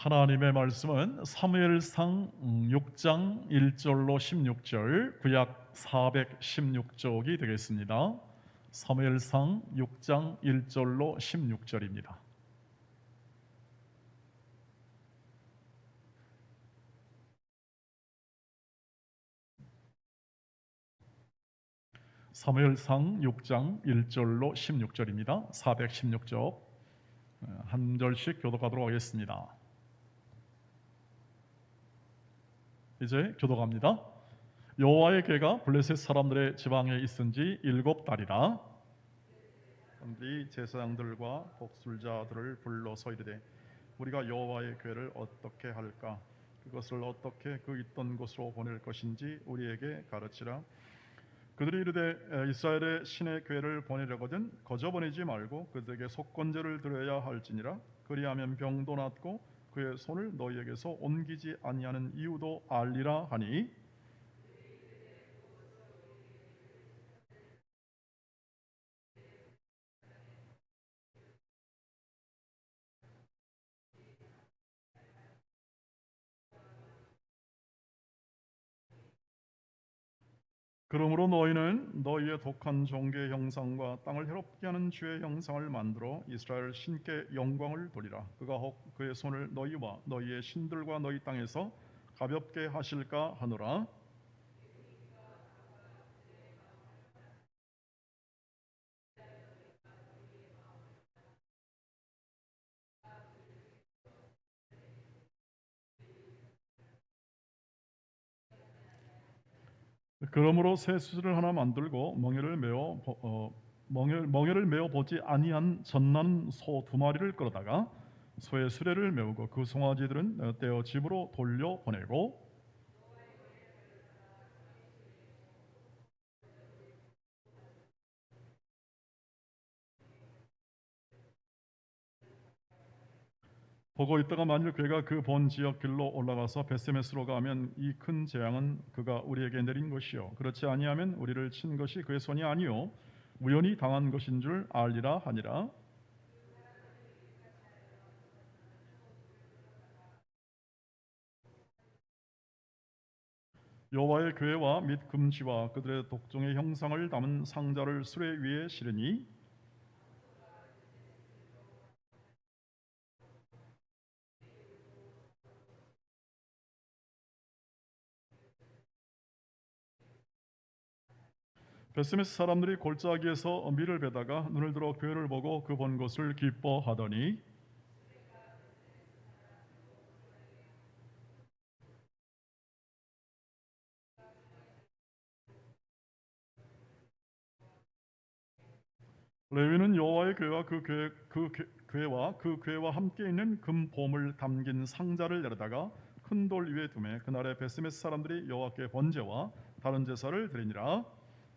하나님의 말씀은 사무엘상 6장 1절로 16절, 구약 416쪽이 되겠습니다. 사무엘상 6장 1절로 16절입니다. 사무엘상 6장 1절로 16절입니다. 416쪽 한 절씩 교독하도록 하겠습니다. 이제 교독합니다. 여호와의 궤가 블레셋 사람들의 지방에 있은 지 7달이라. 그들이 제사장들과 독술자들을 불러서 이르되 우리가 여호와의 궤를 어떻게 할까? 그것을 어떻게 그 있던 곳으로 보낼 것인지 우리에게 가르치라. 그들이 이르되 이스라엘의 신의 궤를 보내려거든 거저 보내지 말고 그들에게 속건제를 드려야 할지니라. 그리하면 병도 낫고 그의 손을 너희에게서 옮기지 아니하는 이유도 알리라 하니, 그러므로 너희는 너희의 독한 종교의 형상과 땅을 해롭게 하는 주의 형상을 만들어 이스라엘 신께 영광을 돌리라. 그가 혹 그의 손을 너희와 너희의 신들과 너희 땅에서 가볍게 하실까 하노라. 그러므로 새 수를 하나 만들고 멍에를 메어 보지 아니한 젖난 소 2마리를 끌어다가 소의 수레를 메우고 그 송아지들은 떼어 집으로 돌려 보내고, 보고 있다가 만일 그가 그 본 지역 길로 올라가서 베세메스로 가면 이 큰 재앙은 그가 우리에게 내린 것이요 그렇지 아니하면 우리를 친 것이 그의 손이 아니요 우연히 당한 것인 줄 알리라 하니라. 여호와의 궤와 및 금지와 그들의 독종의 형상을 담은 상자를 수레 위에 실으니, 베스메스 사람들이 골짜기에서 밀을 베다가 눈을 들어 궤를 보고 그 본 것을 기뻐하더니, 레위는 여호와의 궤와 궤와 그 궤와 함께 있는 금보물 담긴 상자를 내려다가 큰 돌 위에 두매 그날에 베스메스 사람들이 여호와께 번제와 다른 제사를 드리니라.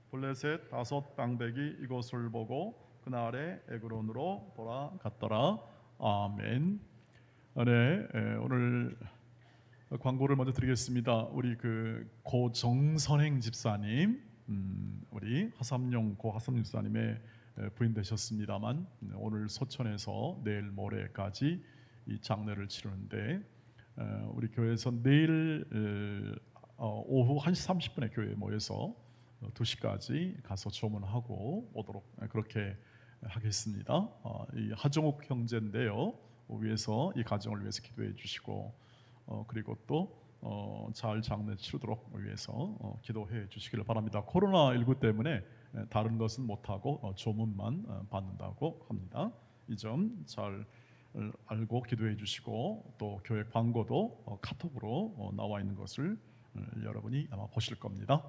블레셋 5방백이 이것을 보고 그날에 에그론으로 돌아갔더라. 아멘. 네, 오늘 광고를 먼저 드리겠습니다. 우리 그 고정선행 집사님, 우리 하삼용 고 하삼용 집사님의 부인 되셨습니다만 오늘 소천에서 내일 모레까지 이 장례를 치르는데 우리 교회에서 내일 오후 1시 30분에 교회에 모여서 2시까지 가서 조문하고 오도록 그렇게 하겠습니다. 이 하정욱 형제인데요. 위해서 이 가정을 위해서 기도해 주시고 그리고 또 잘 장례 치르도록 위해서 기도해 주시기를 바랍니다. 코로나19 때문에 다른 것은 못하고 조문만 받는다고 합니다. 이 점 잘 알고 기도해 주시고 또 교회 광고도 카톡으로 나와 있는 것을 여러분이 아마 보실 겁니다.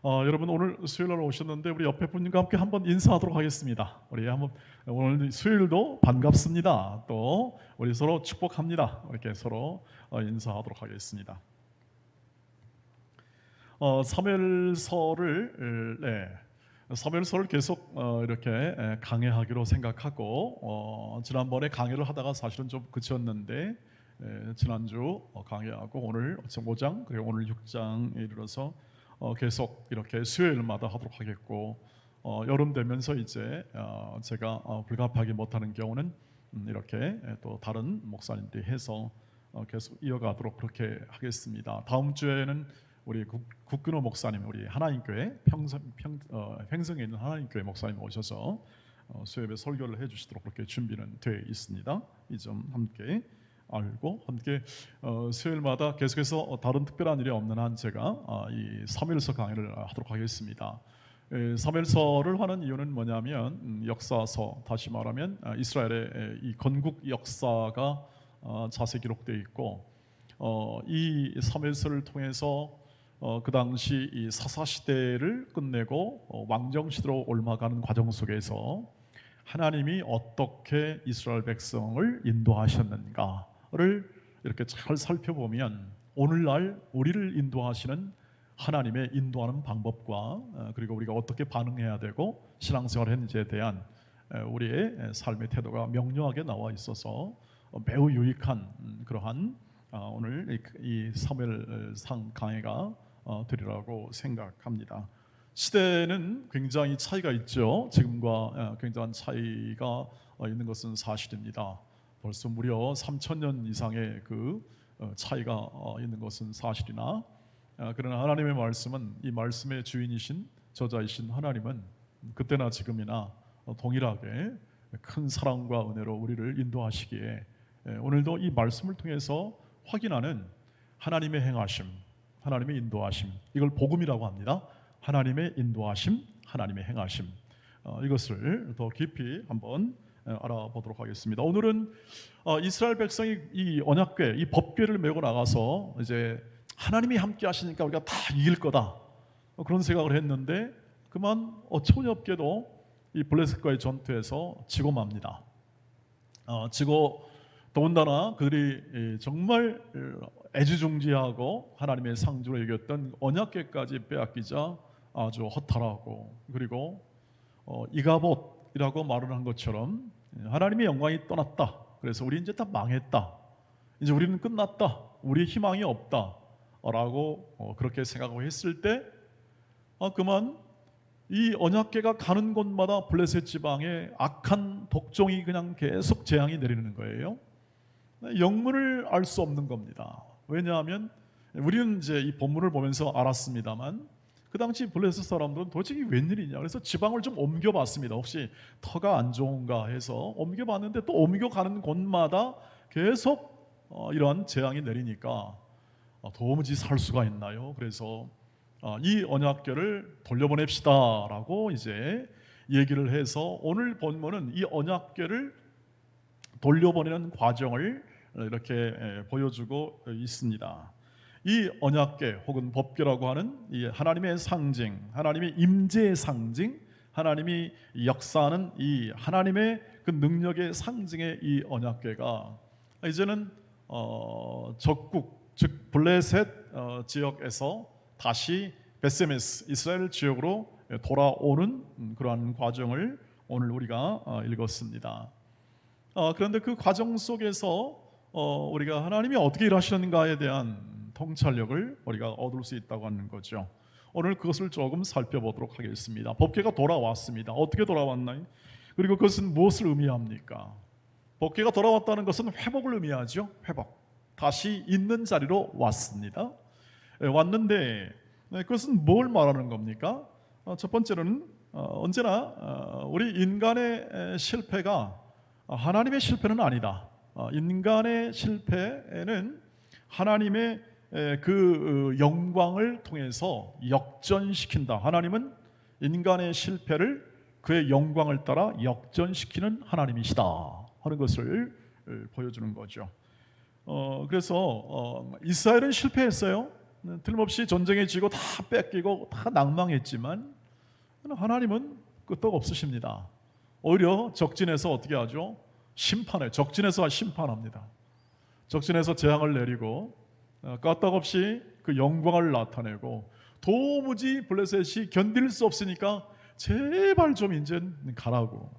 여러분 오늘 수요일날 오셨는데 우리 옆에 분과 함께 한번 인사하도록 하겠습니다. 우리 한번 오늘 수요일도 반갑습니다. 또 우리 서로 축복합니다. 이렇게 서로 인사하도록 하겠습니다. 사무엘서를 계속 이렇게 강해하기로 생각하고 지난번에 강해를 하다가 사실은 좀 그쳤는데 지난주 강해하고 오늘 5장 그리고 오늘 6장에 이르러서 계속 이렇게 수요일마다 하도록 하겠고 여름 되면서 이제 제가 불가피하게 못하는 경우는 이렇게 또 다른 목사님들이 해서 계속 이어가도록 그렇게 하겠습니다. 다음 주에는 우리 국근호 목사님, 우리 하나님교회 횡성에 있는 하나님교회 목사님 오셔서 수요일에 설교를 해주시도록 그렇게 준비는 되어 있습니다. 이 점 함께 알고 함께 수요일마다 계속해서 다른 특별한 일이 없는 한 제가 이 사무엘서 강의를 하도록 하겠습니다. 사무엘서를 하는 이유는 뭐냐면 역사서, 다시 말하면 이스라엘의 이 건국 역사가 자세히 기록되어 있고 이 사무엘서를 통해서 그 당시 이 사사 시대를 끝내고 왕정 시대로 옮아가는 과정 속에서 하나님이 어떻게 이스라엘 백성을 인도하셨는가를 이렇게 잘 살펴보면 오늘날 우리를 인도하시는 하나님의 인도하는 방법과 그리고 우리가 어떻게 반응해야 되고 신앙생활을 했는지에 대한 우리의 삶의 태도가 명료하게 나와 있어서 매우 유익한 그러한 오늘 이 사무엘상 강해가 되리라고 생각합니다. 시대는 굉장히 차이가 있죠. 지금과 굉장한 차이가 있는 것은 사실입니다. 벌써 무려 3,000년 이상의 그 차이가 있는 것은 사실이나 그러나 하나님의 말씀은 이 말씀의 주인이신 저자이신 하나님은 그때나 지금이나 동일하게 큰 사랑과 은혜로 우리를 인도하시기에 오늘도 이 말씀을 통해서 확인하는 하나님의 행하심, 하나님의 인도하심, 이걸 복음이라고 합니다. 하나님의 인도하심, 하나님의 행하심, 이것을 더 깊이 한번 알아보도록 하겠습니다. 오늘은 이스라엘 백성이 이 언약궤, 이 법궤를 메고 나가서 이제 하나님이 함께 하시니까 우리가 다 이길 거다, 그런 생각을 했는데 그만 어처구니없게도 이 블레셋과의 전투에서 지고 맙니다. 지고 더군다나 그들이 정말 애지중지하고 하나님의 상주로 여겼던 언약궤까지 빼앗기자 아주 허탈하고, 그리고 이가봇이라고 말을 한 것처럼 하나님의 영광이 떠났다. 그래서 우리 이제 다 망했다. 이제 우리는 끝났다. 우리의 희망이 없다. 라고 그렇게 생각하고 했을 때 그만 이 언약궤가 가는 곳마다 블레셋 지방에 악한 독종이 그냥 계속 재앙이 내리는 거예요. 영문을 알 수 없는 겁니다. 왜냐하면 우리는 이제 이 본문을 보면서 알았습니다만 그 당시 블레셋 사람들은 도대체 웬일이냐, 그래서 지방을 좀 옮겨봤습니다. 혹시 터가 안 좋은가 해서 옮겨봤는데 또 옮겨가는 곳마다 계속 이러한 재앙이 내리니까 도무지 살 수가 있나요? 그래서 이 언약궤를 돌려보냅시다라고 이제 얘기를 해서 오늘 본문은 이 언약궤를 돌려보내는 과정을 이렇게 보여주고 있습니다. 이 언약궤 혹은 법궤라고 하는 이 하나님의 상징, 하나님의 임재의 상징, 하나님이 역사하는 이 하나님의 그 능력의 상징의 이 언약궤가 이제는 적국, 즉 블레셋 지역에서 다시 베세메스 이스라엘 지역으로 돌아오는 그러한 과정을 오늘 우리가 읽었습니다. 그런데 그 과정 속에서 우리가 하나님이 어떻게 일하시는가에 대한 통찰력을 우리가 얻을 수 있다고 하는 거죠. 오늘 그것을 조금 살펴보도록 하겠습니다. 법궤가 돌아왔습니다. 어떻게 돌아왔나요? 그리고 그것은 무엇을 의미합니까? 법궤가 돌아왔다는 것은 회복을 의미하죠. 회복. 다시 있는 자리로 왔습니다. 왔는데 그것은 뭘 말하는 겁니까? 첫 번째로는 언제나 우리 인간의 실패가 하나님의 실패는 아니다. 인간의 실패는 하나님의 그 영광을 통해서 역전시킨다. 하나님은 인간의 실패를 그의 영광을 따라 역전시키는 하나님이시다 하는 것을 보여주는 거죠. 그래서 이스라엘은 실패했어요. 틀림없이 전쟁에 지고 다 뺏기고 다 낭망했지만 하나님은 끄떡 없으십니다. 오히려 적진에서 어떻게 하죠? 적진에서 심판합니다. 적진에서 재앙을 내리고 까딱없이 그 영광을 나타내고 도무지 블레셋이 견딜 수 없으니까 제발 좀 이제 가라고.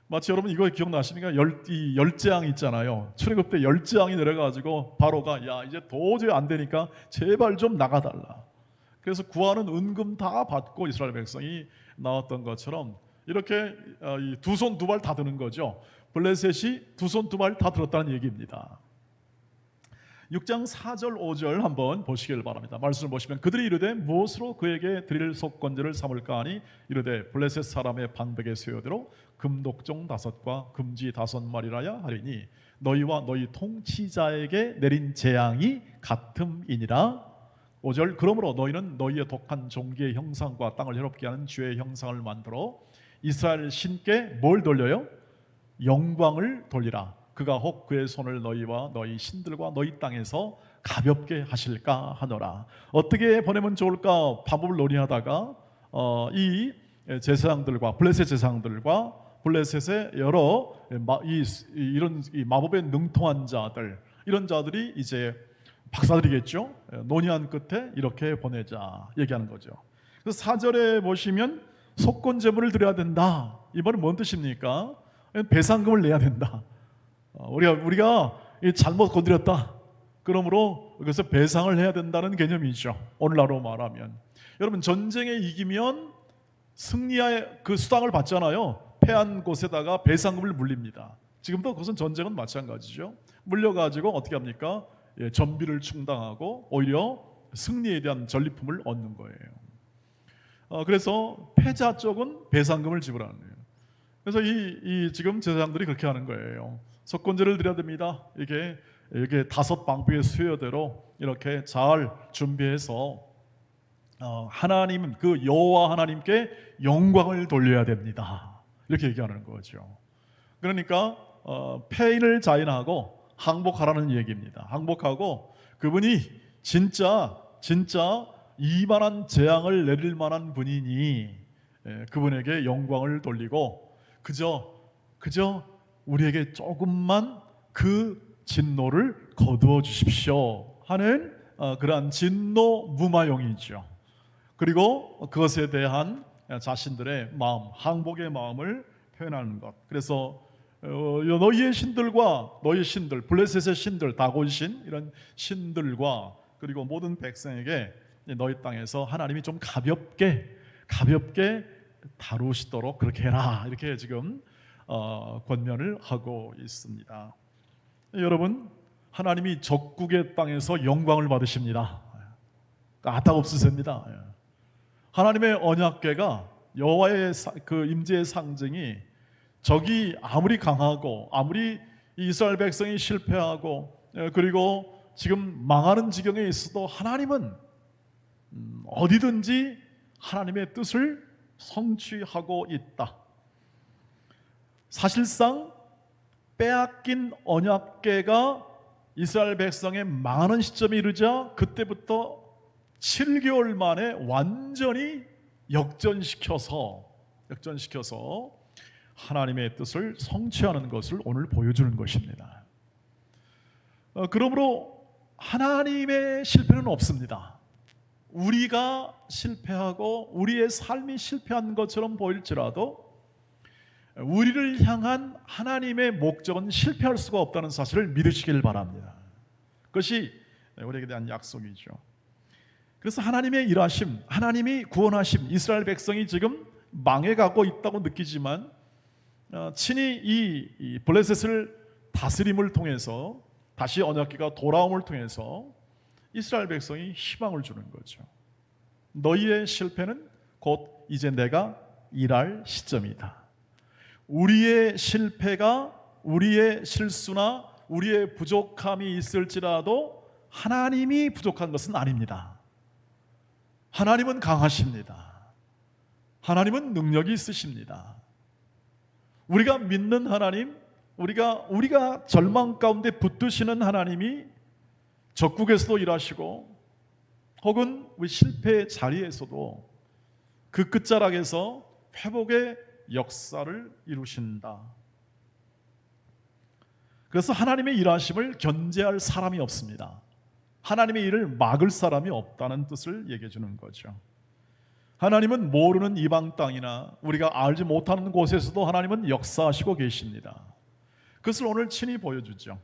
마치 여러분 이거 기억나십니까? 열재앙 있잖아요. 출애굽 때 열재앙이 내려가지고 바로가 야 이제 도저히 안 되니까 제발 좀 나가달라. 그래서 구하는 은금 다 받고 이스라엘 백성이 나왔던 것처럼 이렇게 두 손 두 발 다 드는 거죠. 블레셋이 두 손 두 발 다 들었다는 얘기입니다. 6장 4절 5절 한번 보시길 바랍니다. 말씀을 보시면 그들이 이르되 무엇으로 그에게 드릴 속건제를 삼을까 하니 이르되 블레셋 사람의 방백의 수요대로 금독종 5과 금지 5마리라야 하리니 너희와 너희 통치자에게 내린 재앙이 같음이니라. 5절 그러므로 너희는 너희의 독한 종기의 형상과 땅을 해롭게 하는 주의 형상을 만들어 이스라엘 신께 뭘 돌려요? 영광을 돌리라. 그가 혹 그의 손을 너희와 너희 신들과 너희 땅에서 가볍게 하실까 하노라. 어떻게 보내면 좋을까 방법을 논의하다가 이 제사장들과 블레셋 제사장들과 블레셋의 여러 이런 마법에 능통한 자들, 이런 자들이 이제 박사들이겠죠. 논의한 끝에 이렇게 보내자 얘기하는 거죠. 그래서 4절에 보시면 속건 제물을 드려야 된다. 이번엔 뭔 뜻입니까? 배상금을 내야 된다. 우리가 잘못 건드렸다. 그러므로 그래서 배상을 해야 된다는 개념이죠. 오늘날로 말하면 여러분 전쟁에 이기면 승리의 그 수당을 받잖아요. 패한 곳에다가 배상금을 물립니다. 지금도 그것은 전쟁은 마찬가지죠. 물려가지고 어떻게 합니까? 전비를 충당하고 오히려 승리에 대한 전리품을 얻는 거예요. 그래서 패자 쪽은 배상금을 지불하는 거예요. 그래서 이 지금 제사장들이 그렇게 하는 거예요. 속건제를 드려야 됩니다. 이게 5 방백의 수요대로 이렇게 잘 준비해서 하나님은 그 여호와 하나님께 영광을 돌려야 됩니다. 이렇게 얘기하는 거죠. 그러니까 패인을 자인하고 항복하라는 얘기입니다. 항복하고 그분이 진짜 이만한 재앙을 내릴 만한 분이니 그분에게 영광을 돌리고 그저 우리에게 조금만 그 진노를 거두어 주십시오 하는 그러한 진노 무마용이죠. 그리고 그것에 대한 자신들의 마음, 항복의 마음을 표현하는 것. 그래서 너희의 신들과 너희 신들, 블레셋의 신들, 다곤신 이런 신들과 그리고 모든 백성에게 너희 땅에서 하나님이 좀 가볍게 다루시도록 그렇게 해라. 이렇게 지금 권면을 하고 있습니다. 여러분, 하나님이 적국의 땅에서 영광을 받으십니다. 까닭없으십니다. 하나님의 언약궤가 여호와의 그 임재의 상징이 적이 아무리 강하고 아무리 이스라엘 백성이 실패하고 그리고 지금 망하는 지경에 있어도 하나님은 어디든지 하나님의 뜻을 성취하고 있다. 사실상 빼앗긴 언약궤가 이스라엘 백성의 망하는 시점에 이르자 그때부터 7개월 만에 완전히 역전시켜서 하나님의 뜻을 성취하는 것을 오늘 보여주는 것입니다. 그러므로 하나님의 실패는 없습니다. 우리가 실패하고 우리의 삶이 실패한 것처럼 보일지라도 우리를 향한 하나님의 목적은 실패할 수가 없다는 사실을 믿으시길 바랍니다. 그것이 우리에게 대한 약속이죠. 그래서 하나님의 일하심, 하나님이 구원하심, 이스라엘 백성이 지금 망해가고 있다고 느끼지만 친히 이 블레셋을 다스림을 통해서 다시 언약궤가 돌아옴을 통해서 이스라엘 백성이 희망을 주는 거죠. 너희의 실패는 곧 이제 내가 일할 시점이다. 우리의 실패가 우리의 실수나 우리의 부족함이 있을지라도 하나님이 부족한 것은 아닙니다. 하나님은 강하십니다. 하나님은 능력이 있으십니다. 우리가 믿는 하나님, 우리가 절망 가운데 붙드시는 하나님이 적국에서도 일하시고 혹은 우리 실패의 자리에서도 그 끝자락에서 회복의 역사를 이루신다. 그래서 하나님의 일하심을 견제할 사람이 없습니다. 하나님의 일을 막을 사람이 없다는 뜻을 얘기해 주는 거죠. 하나님은 모르는 이방 땅이나 우리가 알지 못하는 곳에서도 하나님은 역사하시고 계십니다. 그것을 오늘 친히 보여주죠.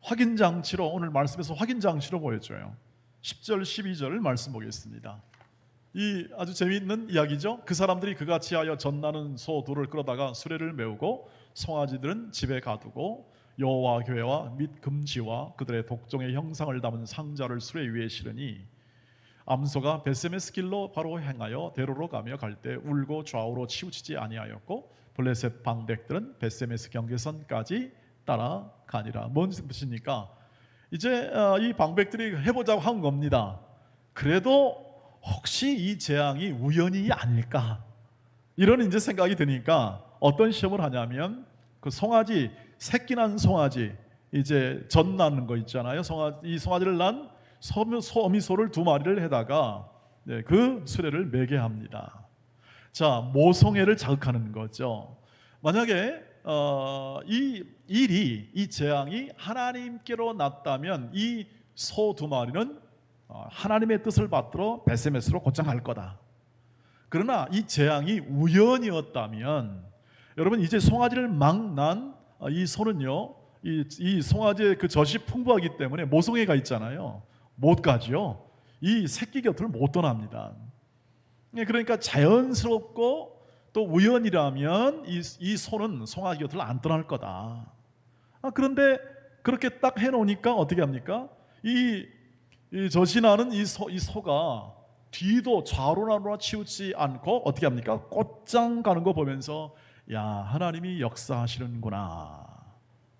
확인장치로, 오늘 말씀에서 확인장치로 보여줘요. 10절 12절 말씀 보겠습니다. 이 아주 재미있는 이야기죠. 그 사람들이 그같이 하여 젖나는 소 둘을 끌어다가 수레를 메우고 송아지들은 집에 가두고 여호와 교회와 및 금지와 그들의 독종의 형상을 담은 상자를 수레 위에 실으니 암소가 벳세메스 길로 바로 행하여 대로로 가며 갈 때 울고 좌우로 치우치지 아니하였고 블레셋 방백들은 벳세메스 경계선까지 따라가니라. 뭔 뜻입니까? 이제 이 방백들이 해보자고 한 겁니다. 그래도 혹시 이 재앙이 우연이 아닐까, 이런 이제 생각이 드니까 어떤 시험을 하냐면 그 송아지, 새끼 난 송아지, 이제 젖 나는 거 있잖아요. 이 송아지를 난 어미소를 2마리를 해다가 그 수레를 매게 합니다. 자, 모성애를 자극하는 거죠. 만약에 이 재앙이 하나님께로 났다면 이 소 2마리는 하나님의 뜻을 받들어 벳세메스로 곧장 갈 거다. 그러나 이 재앙이 우연이었다면, 여러분 이제 송아지를 막 난 이 소는요, 이 송아지의 그 젖이 풍부하기 때문에 모성애가 있잖아요. 못 가죠. 이 새끼 곁을 못 떠납니다. 그러니까 자연스럽고 또 우연이라면 이 소는 송아지 곁을 안 떠날 거다. 그런데 그렇게 딱 해놓으니까 어떻게 합니까? 이 젖이 나는 이 소가 뒤도 좌로나로나 치우치 않고 어떻게 합니까? 곧장 가는 거 보면서 야, 하나님이 역사하시는구나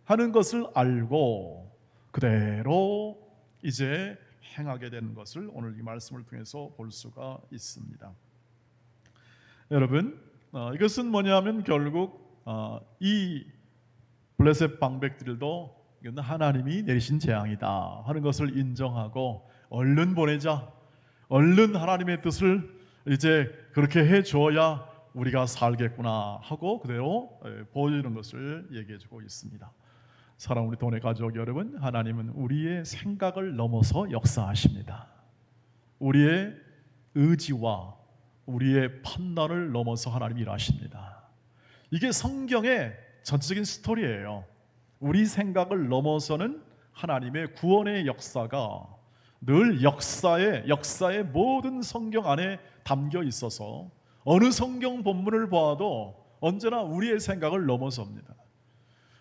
하는 것을 알고 그대로 이제 행하게 되는 것을 오늘 이 말씀을 통해서 볼 수가 있습니다. 여러분, 이것은 뭐냐면 결국 이 블레셋 방백들도 이건 하나님이 내리신 재앙이다 하는 것을 인정하고 얼른 보내자, 얼른 하나님의 뜻을 이제 그렇게 해줘야 우리가 살겠구나 하고 그대로 보여주는 것을 얘기해주고 있습니다. 사랑 우리 돈의 가족 여러분, 하나님은 우리의 생각을 넘어서 역사하십니다. 우리의 의지와 우리의 판단을 넘어서 하나님이 일하십니다. 이게 성경의 전체적인 스토리예요. 우리 생각을 넘어서는 하나님의 구원의 역사가 늘 역사의 모든 성경 안에 담겨 있어서 어느 성경 본문을 보아도 언제나 우리의 생각을 넘어섭니다.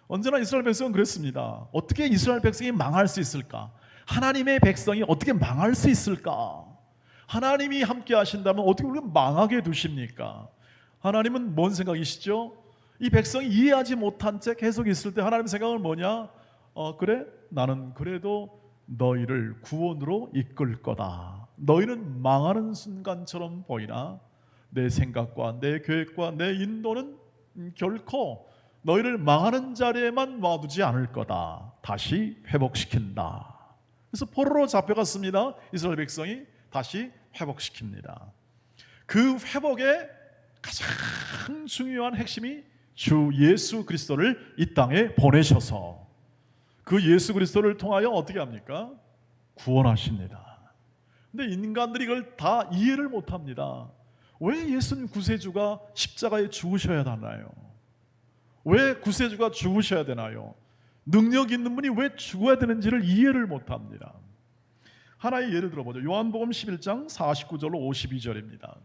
언제나 이스라엘 백성은 그랬습니다. 어떻게 이스라엘 백성이 망할 수 있을까? 하나님의 백성이 어떻게 망할 수 있을까? 하나님이 함께 하신다면 어떻게 우리가 망하게 두십니까? 하나님은 뭔 생각이시죠? 이 백성이 이해하지 못한 채 계속 있을 때 하나님의 생각은 뭐냐? 그래? 나는 그래도 너희를 구원으로 이끌 거다. 너희는 망하는 순간처럼 보이나 내 생각과 내 계획과 내 인도는 결코 너희를 망하는 자리에만 놔두지 않을 거다. 다시 회복시킨다. 그래서 포로로 잡혀갔습니다. 이스라엘 백성이 다시 회복시킵니다. 그 회복의 가장 중요한 핵심이 주 예수 그리스도를 이 땅에 보내셔서 그 예수 그리스도를 통하여 어떻게 합니까? 구원하십니다. 근데 인간들이 이걸 다 이해를 못합니다. 왜 예수님 구세주가 십자가에 죽으셔야 하나요? 왜 구세주가 죽으셔야 되나요? 능력 있는 분이 왜 죽어야 되는지를 이해를 못합니다. 하나의 예를 들어보죠. 요한복음 11장 49절로 52절입니다.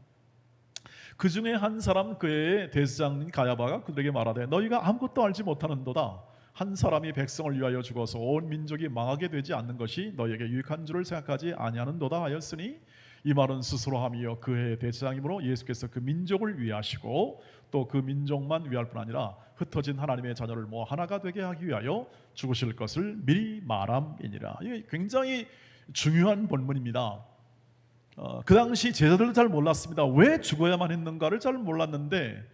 그 중에 한 사람 그의 대제사장인 가야바가 그들에게 말하되 너희가 아무것도 알지 못하는도다. 한 사람이 백성을 위하여 죽어서 온 민족이 망하게 되지 않는 것이 너희에게 유익한 줄을 생각하지 아니하는도다 하였으니 이 말은 스스로 함이여 그의 대제사장이므로 예수께서 그 민족을 위하시고 또 그 민족만 위할 뿐 아니라 흩어진 하나님의 자녀를 모아 하나가 되게 하기 위하여 죽으실 것을 미리 말함이니라. 이게 굉장히 중요한 본문입니다. 그 당시 제자들도 잘 몰랐습니다. 왜 죽어야만 했는가를 잘 몰랐는데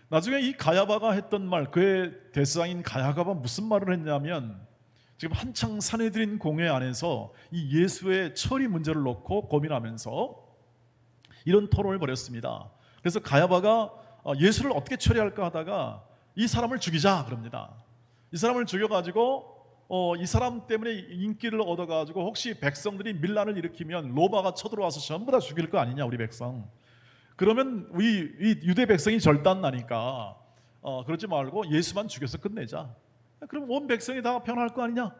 나중에 이 가야바가 했던 말, 그의 대제사장인 가야바가 무슨 말을 했냐면 지금 한창 산헤드린 공회 안에서 이 예수의 처리 문제를 놓고 고민하면서 이런 토론을 벌였습니다. 그래서 가야바가 예수를 어떻게 처리할까 하다가 이 사람을 죽이자 그럽니다. 이 사람을 죽여가지고 이 사람 때문에 인기를 얻어가지고 혹시 백성들이 밀란을 일으키면 로마가 쳐들어와서 전부 다 죽일 거 아니냐 우리 백성. 그러면 이 유대 백성이 절단나니까 그러지 말고 예수만 죽여서 끝내자. 그럼 온 백성이 다 편할 거 아니냐?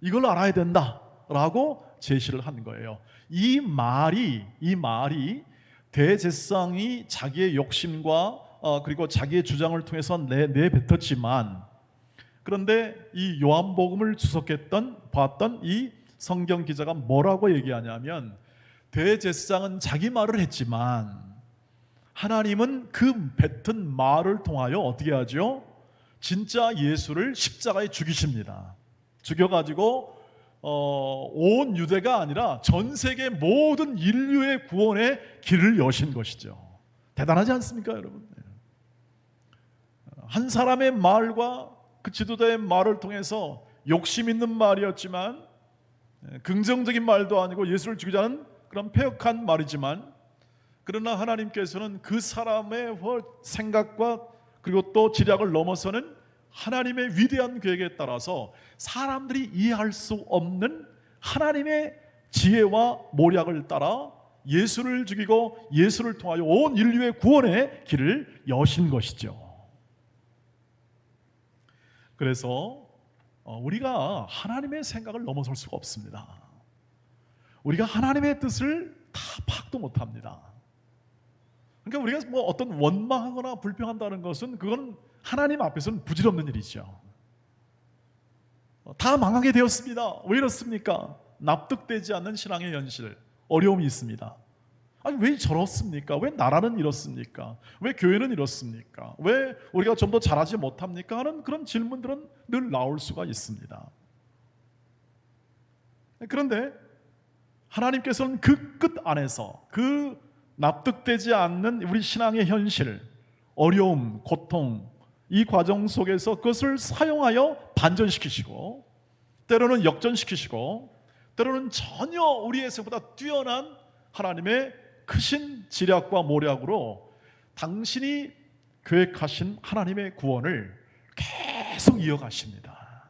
이걸 알아야 된다라고 제시를 한 거예요. 이 말이 대제사장이 자기의 욕심과 그리고 자기의 주장을 통해서 내뱉었지만 그런데 이 요한복음을 봤던 이 성경 기자가 뭐라고 얘기하냐면, 대제사장은 자기 말을 했지만 하나님은 그 뱉은 말을 통하여 어떻게 하죠? 진짜 예수를 십자가에 죽이십니다. 죽여가지고 온 유대가 아니라 전 세계 모든 인류의 구원의 길을 여신 것이죠. 대단하지 않습니까, 여러분? 한 사람의 말과 그 지도자의 말을 통해서 욕심 있는 말이었지만, 긍정적인 말도 아니고 예수를 죽이자는 그런 패역한 말이지만, 그러나 하나님께서는 그 사람의 생각과 그리고 또 지략을 넘어서는 하나님의 위대한 계획에 따라서 사람들이 이해할 수 없는 하나님의 지혜와 모략을 따라 예수를 죽이고 예수를 통하여 온 인류의 구원의 길을 여신 것이죠. 그래서 우리가 하나님의 생각을 넘어설 수가 없습니다. 우리가 하나님의 뜻을 다 파악도 못합니다. 그러니까 우리가 뭐 어떤 원망하거나 불평한다는 것은 그건 하나님 앞에서는 부질없는 일이죠. 다 망하게 되었습니다. 왜 이렇습니까? 납득되지 않는 신앙의 현실, 어려움이 있습니다. 아니, 왜 저렇습니까? 왜 나라는 이렇습니까? 왜 교회는 이렇습니까? 왜 우리가 좀 더 잘하지 못합니까? 하는 그런 질문들은 늘 나올 수가 있습니다. 그런데 하나님께서는 그 끝 안에서 그 납득되지 않는 우리 신앙의 현실, 어려움, 고통, 이 과정 속에서 그것을 사용하여 반전시키시고, 때로는 역전시키시고, 때로는 전혀 우리의 생각보다 뛰어난 하나님의 크신 지략과 모략으로 당신이 계획하신 하나님의 구원을 계속 이어가십니다.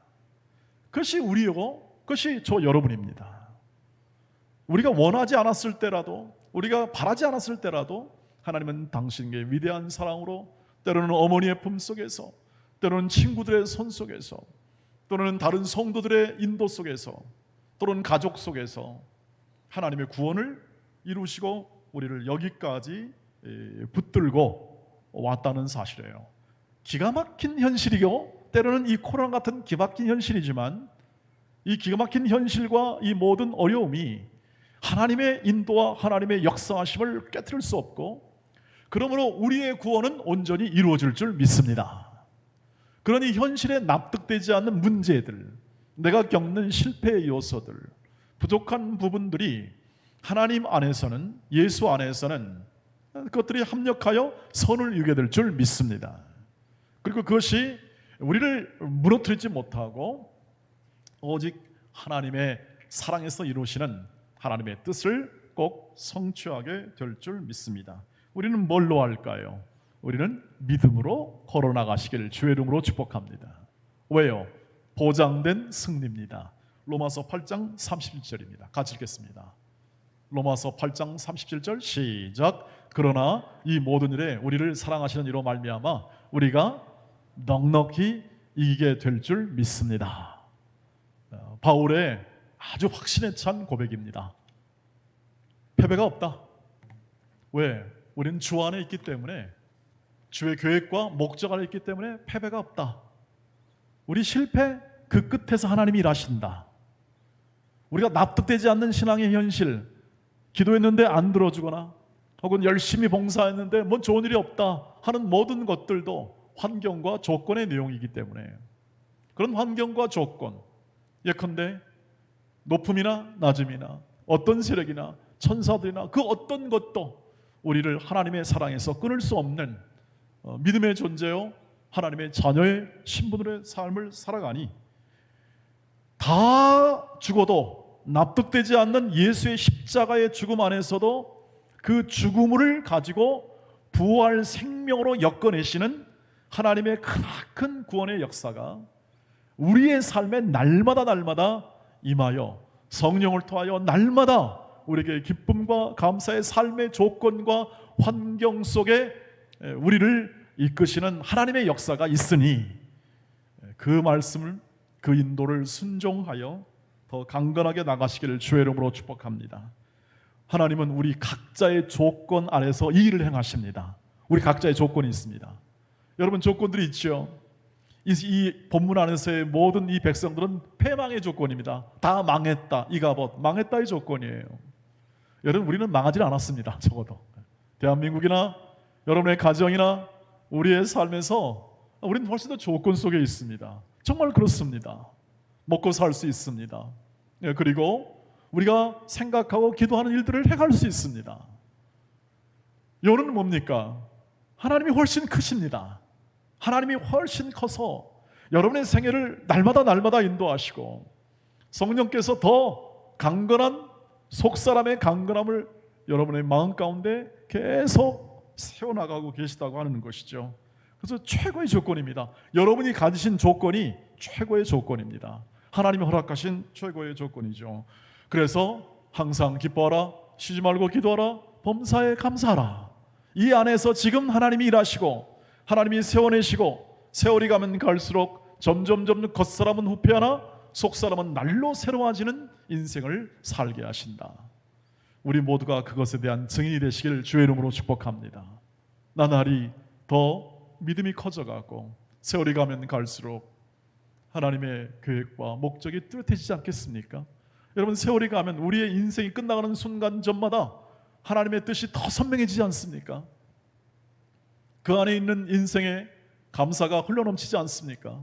그것이 우리요, 그것이 저 여러분입니다. 우리가 원하지 않았을 때라도, 우리가 바라지 않았을 때라도 하나님은 당신의 위대한 사랑으로, 때로는 어머니의 품 속에서, 때로는 친구들의 손 속에서, 또는 다른 성도들의 인도 속에서, 또는 가족 속에서 하나님의 구원을 이루시고 우리를 여기까지 붙들고 왔다는 사실이에요. 기가 막힌 현실이고, 때로는 이 코로나 같은 기가 막힌 현실이지만, 이 기가 막힌 현실과 이 모든 어려움이 하나님의 인도와 하나님의 역사하심을 깨트릴 수 없고, 그러므로 우리의 구원은 온전히 이루어질 줄 믿습니다. 그러니 현실에 납득되지 않는 문제들, 내가 겪는 실패의 요소들, 부족한 부분들이 하나님 안에서는, 예수 안에서는 그것들이 합력하여 선을 이루게 될 줄 믿습니다. 그리고 그것이 우리를 무너뜨리지 못하고 오직 하나님의 사랑에서 이루시는 하나님의 뜻을 꼭 성취하게 될 줄 믿습니다. 우리는 뭘로 할까요? 우리는 믿음으로 걸어나가시기를 주의 이름으로 축복합니다. 왜요? 보장된 승리입니다. 로마서 8장 37절입니다. 같이 읽겠습니다. 로마서 8장 37절 시작. 그러나 이 모든 일에 우리를 사랑하시는 이로 말미암아 우리가 넉넉히 이기게 될 줄 믿습니다. 바울의 아주 확신에 찬 고백입니다. 패배가 없다. 왜? 우리는 주 안에 있기 때문에, 주의 계획과 목적 안에 있기 때문에 패배가 없다. 우리 실패 그 끝에서 하나님이 일하신다. 우리가 납득되지 않는 신앙의 현실, 기도했는데 안 들어주거나 혹은 열심히 봉사했는데 뭔 좋은 일이 없다 하는 모든 것들도 환경과 조건의 내용이기 때문에, 그런 환경과 조건, 예컨대 높음이나 낮음이나 어떤 세력이나 천사들이나 그 어떤 것도 우리를 하나님의 사랑에서 끊을 수 없는 믿음의 존재요, 하나님의 자녀의 신분으로의 삶을 살아가니, 다 죽어도 납득되지 않는 예수의 십자가의 죽음 안에서도 그 죽음을 가지고 부활 생명으로 엮어내시는 하나님의 크나큰 구원의 역사가 우리의 삶에 날마다 임하여 성령을 통하여 날마다 우리에게 기쁨과 감사의 삶의 조건과 환경 속에 우리를 이끄시는 하나님의 역사가 있으니, 그 말씀을, 그 인도를 순종하여 더 강건하게 나가시기를 주의 이름으로 축복합니다. 하나님은 우리 각자의 조건 아래서 이 일을 행하십니다. 우리 각자의 조건이 있습니다. 여러분, 조건들이 있죠. 이 본문 안에서의 모든 이 백성들은 패망의 조건입니다. 다 망했다. 이가봇 망했다의 조건이에요. 여러분, 우리는 망하지 않았습니다. 적어도 대한민국이나 여러분의 가정이나 우리의 삶에서 우리는 훨씬 더 조건 속에 있습니다. 정말 그렇습니다. 먹고 살 수 있습니다. 그리고 우리가 생각하고 기도하는 일들을 해갈 수 있습니다. 요는 뭡니까? 하나님이 훨씬 크십니다. 하나님이 훨씬 커서 여러분의 생애를 날마다 인도하시고 성령께서 더 강건한 속사람의 강건함을 여러분의 마음 가운데 계속 세워나가고 계시다고 하는 것이죠. 그래서 최고의 조건입니다. 여러분이 가지신 조건이 최고의 조건입니다. 하나님이 허락하신 최고의 조건이죠. 그래서 항상 기뻐하라, 쉬지 말고 기도하라, 범사에 감사하라. 이 안에서 지금 하나님이 일하시고 하나님이 세워내시고 세월이 가면 갈수록 점점 겉사람은 후패하나 속사람은 날로 새로워지는 인생을 살게 하신다. 우리 모두가 그것에 대한 증인이 되시기를 주의 이름으로 축복합니다. 나날이 더 믿음이 커져가고 세월이 가면 갈수록 하나님의 계획과 목적이 뚜렷해지지 않겠습니까? 여러분, 세월이 가면 우리의 인생이 끝나가는 순간 전마다 하나님의 뜻이 더 선명해지지 않습니까? 그 안에 있는 인생의 감사가 흘러넘치지 않습니까?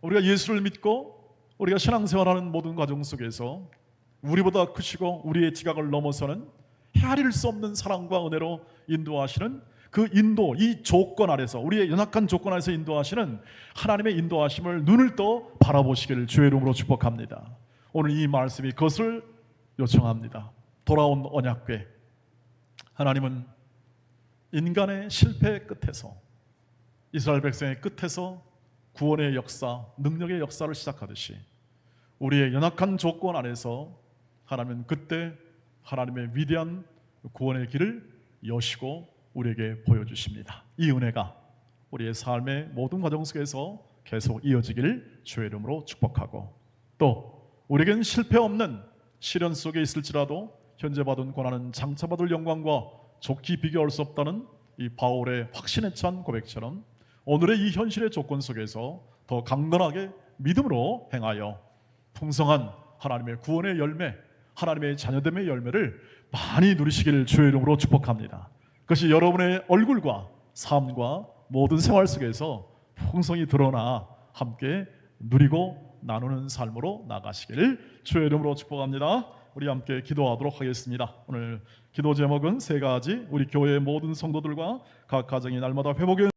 우리가 예수를 믿고 우리가 신앙생활하는 모든 과정 속에서 우리보다 크시고 우리의 지각을 넘어서는 헤아릴 수 없는 사랑과 은혜로 인도하시는 그 인도, 이 조건 아래서, 우리의 연약한 조건 아래서 인도하시는 하나님의 인도하심을 눈을 떠 바라보시기를 주의 이름으로 축복합니다. 오늘 이 말씀이 그것을 요청합니다. 돌아온 언약궤. 하나님은 인간의 실패 끝에서, 이스라엘 백성의 끝에서 구원의 역사, 능력의 역사를 시작하듯이 우리의 연약한 조건 안에서 하나님은 그때 하나님의 위대한 구원의 길을 여시고 우리에게 보여주십니다. 이 은혜가 우리의 삶의 모든 과정 속에서 계속 이어지기를 주의 이름으로 축복하고, 또 우리에겐 실패 없는 시련 속에 있을지라도 현재 받은 고난은 장차 받을 영광과 좋게 비교할 수 없다는 이 바울의 확신에 찬 고백처럼 오늘의 이 현실의 조건 속에서 더 강건하게 믿음으로 행하여 풍성한 하나님의 구원의 열매, 하나님의 자녀됨의 열매를 많이 누리시기를 주의 이름으로 축복합니다. 그것이 여러분의 얼굴과 삶과 모든 생활 속에서 풍성히 드러나 함께 누리고 나누는 삶으로 나가시기를 주의 이름으로 축복합니다. 우리 함께 기도하도록 하겠습니다. 오늘 기도 제목은 세 가지, 우리 교회의 모든 성도들과 각 가정이 날마다 회복의